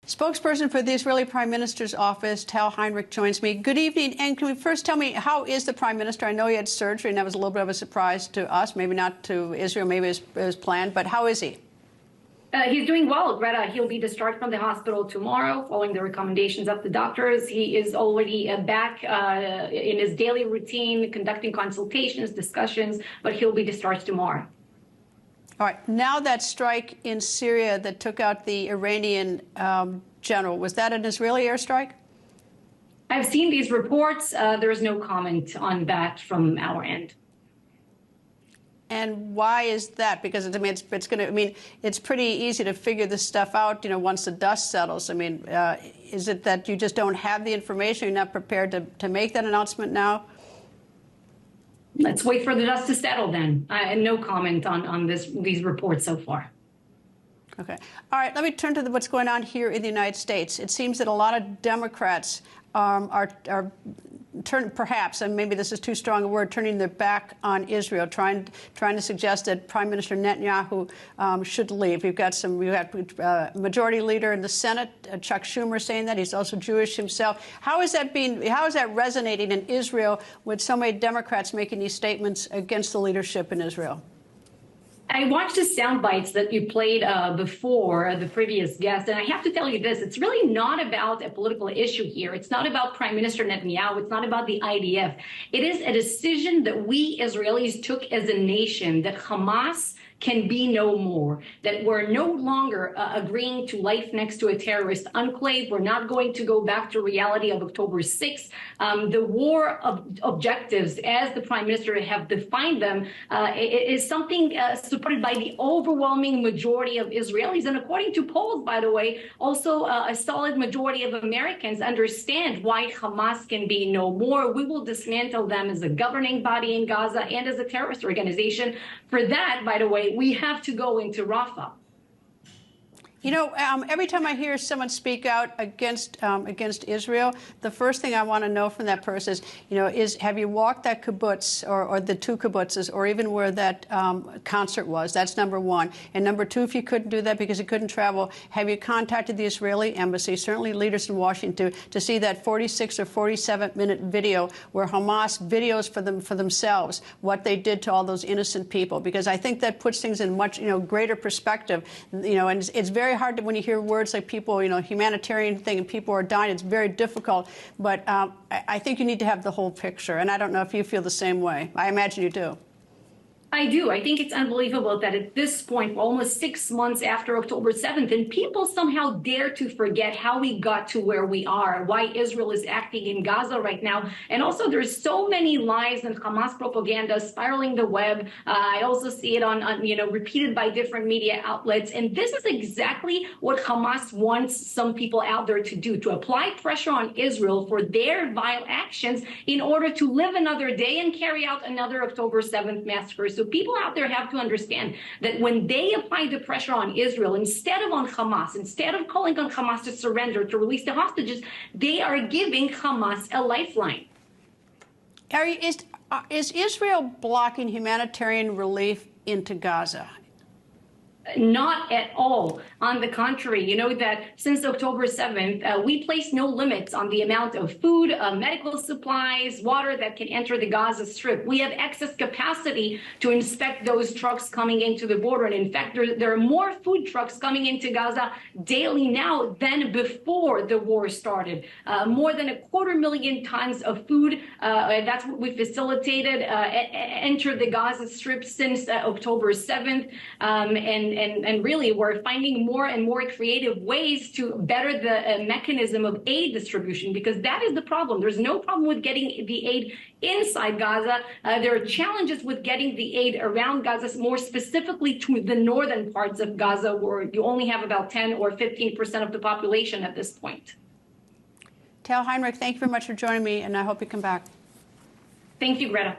Spokesperson for the Israeli Prime Minister's office, Tal Heinrich, joins me. Good evening. And can we first tell me, how is the Prime Minister? I know he had surgery, and that was a little bit of a surprise to us, maybe not to Israel, maybe it was planned, but how is he? He's doing well, Greta. He'll be discharged from the hospital tomorrow, following the recommendations of the doctors. He is already back in his daily routine, conducting consultations, discussions, but he'll be discharged tomorrow. All right. Now that strike in Syria that took out the Iranian general, was that an Israeli airstrike? I've seen these reports. There is no comment on that from our end. And why is that? Because it's pretty easy to figure this stuff out, once the dust settles. Is it that you just don't have the information? You're not prepared to make that announcement now? Let's wait for the dust to settle then. And no comment on these reports so far. Okay. All right. Let me turn to what's going on here in the United States. It seems that a lot of Democrats are perhaps, and maybe this is too strong a word, turning their back on Israel, trying to suggest that Prime Minister Netanyahu should leave. We've got Majority Leader in the Senate, Chuck Schumer, saying that. He's also Jewish himself. How is that resonating in Israel with so many Democrats making these statements against the leadership in Israel? I watched the sound bites that you played before the previous guest, and I have to tell you this, it's really not about a political issue here. It's not about Prime Minister Netanyahu. It's not about the IDF. It is a decision that we Israelis took as a nation, that Hamas can be no more, that we're no longer agreeing to life next to a terrorist enclave. We're not going to go back to reality of October 6th. The war objectives, as the Prime Minister have defined them, is something supported by the overwhelming majority of Israelis. And according to polls, by the way, also a solid majority of Americans understand why Hamas can be no more. We will dismantle them as a governing body in Gaza and as a terrorist organization. For that, by the way, we have to go into Rafah. Every time I hear someone speak out against Israel, the first thing I want to know from that person is have you walked that kibbutz or the two kibbutzes, or even where that concert was? That's number one. And number two, if you couldn't do that because you couldn't travel, have you contacted the Israeli embassy, certainly leaders in Washington, to see that 46 or 47-minute video where Hamas videos for themselves what they did to all those innocent people? Because I think that puts things in much greater perspective. And it's very hard when you hear words like people, humanitarian thing, and people are dying. It's very difficult. But I think you need to have the whole picture. And I don't know if you feel the same way. I imagine you do. I do. I think it's unbelievable that at this point, almost 6 months after October 7th, and people somehow dare to forget how we got to where we are, why Israel is acting in Gaza right now. And also, there's so many lies and Hamas propaganda spiraling the web. I also see it on repeated by different media outlets. And this is exactly what Hamas wants some people out there to do, to apply pressure on Israel for their vile actions in order to live another day and carry out another October 7th massacre. So people out there have to understand that when they apply the pressure on Israel, instead of on Hamas, instead of calling on Hamas to surrender, to release the hostages, they are giving Hamas a lifeline. Is Israel blocking humanitarian relief into Gaza? Not at all. On the contrary, you know that since October 7th, we place no limits on the amount of food, medical supplies, water that can enter the Gaza Strip. We have excess capacity to inspect those trucks coming into the border. And in fact, there are more food trucks coming into Gaza daily now than before the war started. More than 250,000 tons of food, that's what we facilitated, entered the Gaza Strip since October 7th. And really, we're finding more and more creative ways to better the mechanism of aid distribution, because that is the problem. There's no problem with getting the aid inside Gaza. There are challenges with getting the aid around Gaza, more specifically to the northern parts of Gaza, where you only have about 10 or 15% of the population at this point. Tal Heinrich, thank you very much for joining me, and I hope you come back. Thank you, Greta.